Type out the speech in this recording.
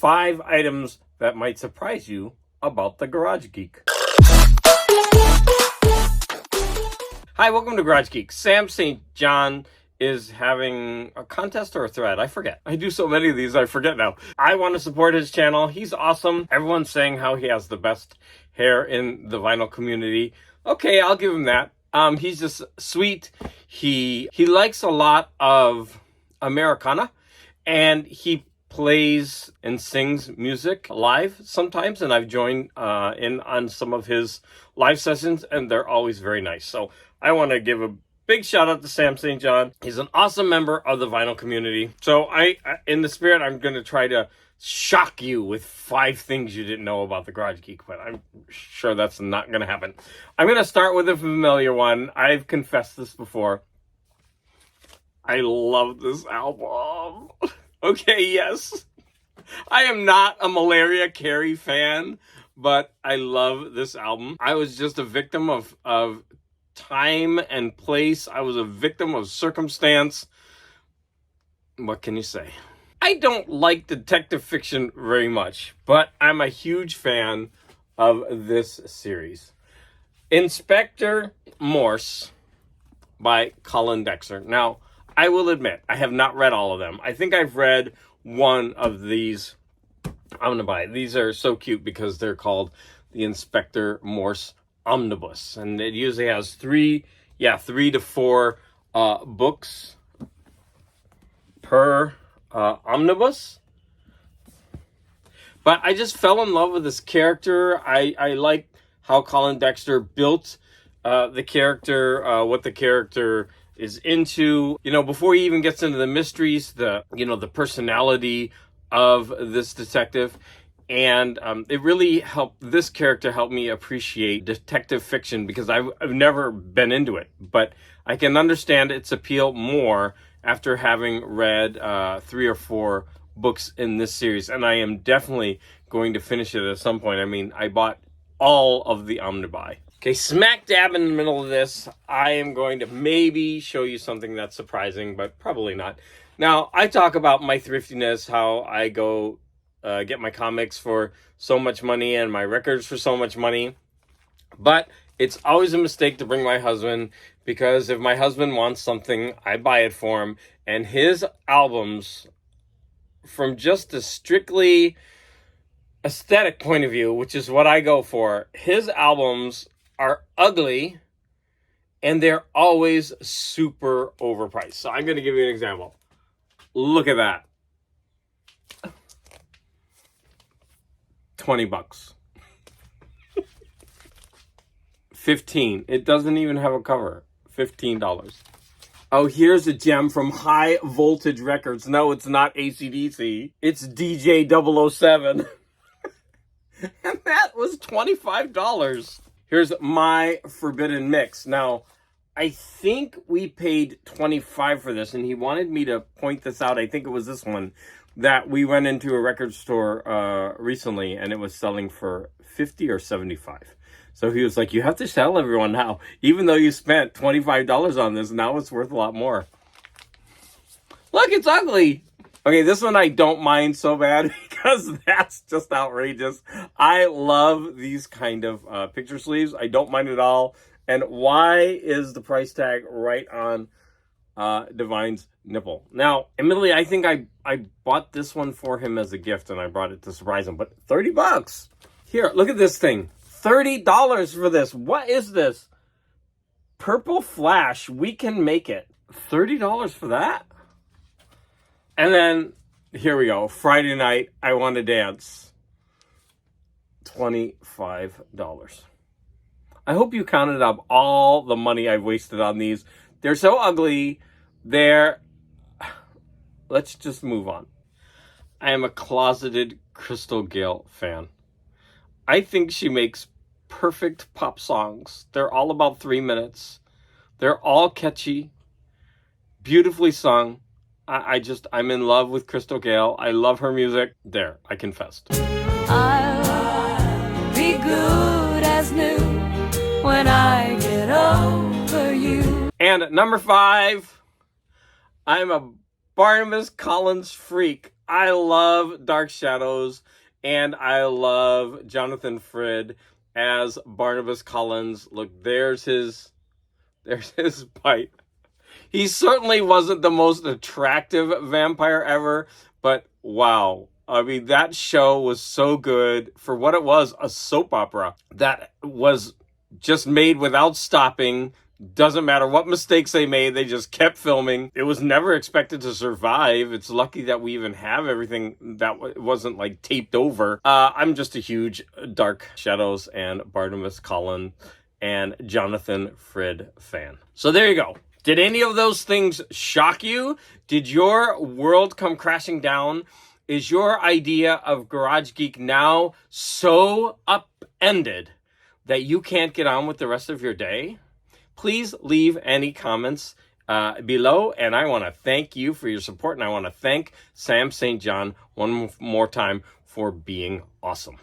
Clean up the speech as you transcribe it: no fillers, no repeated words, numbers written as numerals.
5 items that might surprise you about the Garage Geek. Hi, welcome to Garage Geek. Sam St. John is having a contest or a thread. I forget. I do so many of these, I forget now. I want to support his channel. He's awesome. Everyone's saying how he has the best hair in the vinyl community. Okay, I'll give him that. He's just sweet. He likes a lot of Americana, and he plays and sings music live sometimes, and I've joined in on some of his live sessions, and they're always very nice. So I want to give a big shout out to Sam St. John. He's an awesome member of the vinyl community. So I in the spirit, I'm going to try to shock you with 5 things you didn't know about the Garage Geek, but I'm sure that's not going to happen. I'm going to start with a familiar one. I've confessed this before. I love this album. Okay, yes. I am not a Malaria Carey fan, but I love this album. I was just a victim of time and place. I was a victim of circumstance. What can you say? I don't like detective fiction very much, but I'm a huge fan of this series. Inspector Morse by Colin Dexter. Now, I will admit, I have not read all of them. I think I've read one of these. I'm going to buy it. These are so cute because they're called the Inspector Morse Omnibus. And it usually has 3 to 4 books per omnibus. But I just fell in love with this character. I like how Colin Dexter built the character, what the character is into. You know, before he even gets into the mysteries, the personality of this detective. And it really helped, this character helped me appreciate detective fiction because I've never been into it. But I can understand its appeal more after having read 3 or 4 books in this series. And I am definitely going to finish it at some point. I mean, I bought all of the omnibuy. Okay, smack dab in the middle of this, I am going to maybe show you something that's surprising, but probably not. Now, I talk about my thriftiness, how I go get my comics for so much money and my records for so much money. But it's always a mistake to bring my husband, because if my husband wants something, I buy it for him. And his albums, from just a strictly aesthetic point of view, which is what I go for, his albums are ugly and they're always super overpriced. So I'm going to give you an example. Look at that. $20. 15. It doesn't even have a cover. $15. Oh, here's a gem from High Voltage Records. No, it's not AC/DC. It's DJ 007. And that was $25. Here's My Forbidden Mix. Now, I think we paid $25 for this, and he wanted me to point this out. I think it was this one that we went into a record store recently, and it was selling for $50 or $75. So he was like, you have to tell everyone now. Even though you spent $25 on this, now it's worth a lot more. Look, it's ugly. Okay, this one I don't mind so bad because that's just outrageous. I love these kind of picture sleeves. I don't mind at all. And why is the price tag right on Divine's nipple? Now, admittedly, I think I bought this one for him as a gift, and I brought it to surprise him. But $30. Here, look at this thing. $30 for this. What is this? Purple Flash. We Can Make It. $30 for that? And then, here we go. Friday Night, I Want to Dance. $25. I hope you counted up all the money I've wasted on these. They're so ugly. Let's just move on. I am a closeted Crystal Gayle fan. I think she makes perfect pop songs. They're all about 3 minutes. They're all catchy, beautifully sung. I'm in love with Crystal Gayle. I love her music. There, I confessed. I'll be good as new when I get over you. And at number 5, I'm a Barnabas Collins freak. I love Dark Shadows, and I love Jonathan Frid as Barnabas Collins. Look, there's his bite. He certainly wasn't the most attractive vampire ever, but wow. I mean, that show was so good for what it was, a soap opera that was just made without stopping. Doesn't matter what mistakes they made, they just kept filming. It was never expected to survive. It's lucky that we even have everything that wasn't like taped over. I'm just a huge Dark Shadows and Barnabas Collins and Jonathan Frid fan. So there you go. Did any of those things shock you? Did your world come crashing down? Is your idea of Garage Geek now so upended that you can't get on with the rest of your day? Please leave any comments below, and I want to thank you for your support, and I want to thank Sam St. John one more time for being awesome.